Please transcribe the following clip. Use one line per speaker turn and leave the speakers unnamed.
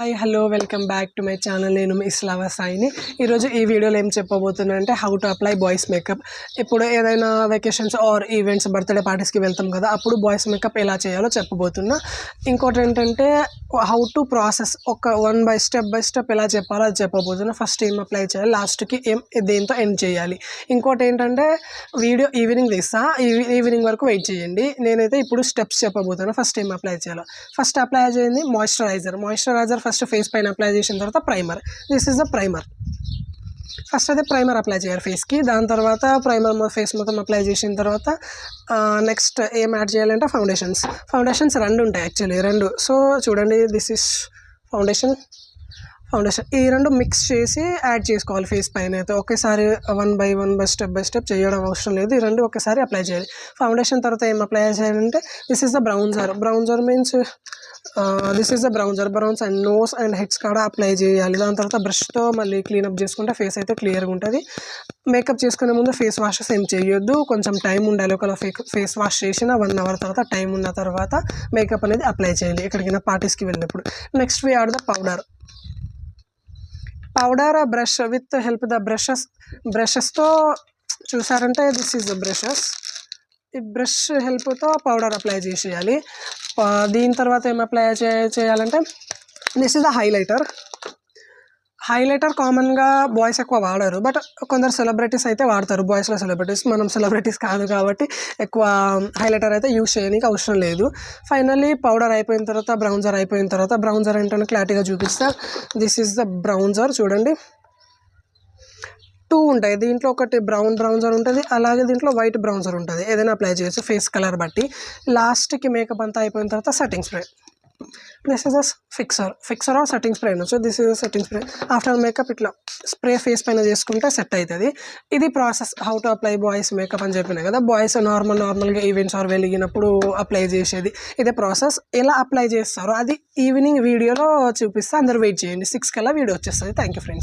Hi hello welcome back to my channel. నేను మీ ఇస్లావా సాయిని. ఈరోజు ఈ వీడియోలో ఏం చెప్పబోతున్నా అంటే how to apply boys makeup. ఇప్పుడు ఏదైనా వెకేషన్స్ ఆర్ ఈవెంట్స్ బర్త్డే పార్టీస్కి వెళ్తాం కదా, అప్పుడు బాయ్స్ మేకప్ ఎలా చేయాలో చెప్పబోతున్నా. ఇంకోటి ఏంటంటే హౌ టు ప్రాసెస్ ఒక స్టెప్ బై స్టెప్ ఎలా చెప్పాలో అది చెప్పబోతున్నా. ఫస్ట్ ఏం అప్లై చేయాలి, లాస్ట్కి దేంతో ఎండ్ చేయాలి. ఇంకోటి ఏంటంటే వీడియో ఈవినింగ్ తీస్తా, ఈవినింగ్ వరకు వెయిట్ చేయండి. నేనైతే ఇప్పుడు స్టెప్స్ చెప్పబోతున్నా. ఫస్ట్ ఏం అప్లై చేయాలో, ఫస్ట్ అప్లై చేయండి మాయిశ్చరైజర్. ఫస్ట్ ఫేస్ పైన అప్లై చేసిన తర్వాత primer. This is the primer. First అయితే ప్రైమర్ అప్లై చేయాలి ఫేస్కి. దాని తర్వాత ప్రైమర్ ఫేస్ మొత్తం అప్లై చేసిన తర్వాత నెక్స్ట్ ఏం యాడ్ చేయాలంటే ఫౌండేషన్స్ రెండు ఉంటాయి యాక్చువల్లీ, రెండు. సో చూడండి, దిస్ ఇస్ ఫౌండేషన్. ఈ రెండు మిక్స్ చేసి యాడ్ చేసుకోవాలి ఫేస్ పైన. అయితే ఒకేసారి one by step by step చేయడం అవసరం లేదు. ఈ రెండు ఒకేసారి అప్లై చేయాలి. ఫౌండేషన్ తర్వాత ఏం అప్లై చేయాలంటే this is the bronzer means brows and nose and heads కాడ అప్లై చేయాలి. దాని తర్వాత బ్రష్తో మళ్ళీ క్లీనప్ చేసుకుంటే ఫేస్ అయితే క్లియర్గా ఉంటుంది. మేకప్ చేసుకునే ముందు ఫేస్ వాషెస్ ఏం చేయొద్దు, కొంచెం టైం ఉండాలి. ఒకవేళ ఫేస్ వాష్ చేసిన 1 hour తర్వాత టైం ఉన్న తర్వాత మేకప్ అనేది అప్లై చేయాలి ఎక్కడికైనా పార్టీస్కి వెళ్ళినప్పుడు. Next we add the powder brush with help the బ్రషెస్తో చూసారంటే దిస్ ఈజ్ ద బ్రషెస్. ఈ బ్రష్ హెల్ప్తో పౌడర్ అప్లై చేసేయాలి. దీని తర్వాత ఏం అప్లై చేయాలంటే దిస్ ఈజ్ ద హైలైటర్. కామన్గా బాయ్స్ ఎక్కువ వాడరు, బట్ కొందరు సెలబ్రిటీస్ అయితే వాడతారు. బాయ్స్లో సెలబ్రిటీస్, మనం సెలబ్రిటీస్ కాదు కాబట్టి ఎక్కువ హైలైటర్ అయితే యూస్ చేయడానికి అవసరం లేదు. ఫైనల్లీ పౌడర్ అయిపోయిన తర్వాత బ్రౌన్జర్ ఏంటంటే క్లారిటీగా చూపిస్తా. This is the bronzer. చూడండి, 2 ఉంటాయి దీంట్లో. ఒకటి బ్రౌన్జర్ ఉంటుంది, అలాగే దీంట్లో వైట్ బ్రౌన్జర్ ఉంటుంది. ఏదైనా అప్లై చేయొచ్చు ఫేస్ కలర్ బట్టి. లాస్ట్కి మేకప్ అంతా అయిపోయిన తర్వాత setting spray. This is fixer or setting spray అనొచ్చు. This is setting spray. After makeup ఇట్లా స్ప్రే ఫేస్ పైన చేసుకుంటే సెట్ అవుతుంది. ఇది process how to apply boys makeup అని చెప్పినా కదా. బాయ్స్ నార్మల్గా ఈవెంట్స్ ఆర్ వెలిగినప్పుడు అప్లై చేసేది ఇదే ప్రాసెస్. ఎలా అప్లై చేస్తారో అది ఈవినింగ్ వీడియోలో చూపిస్తే అందరు వెయిట్ చేయండి. 6 కల్లా వీడియో వచ్చేస్తుంది. Thank you friends.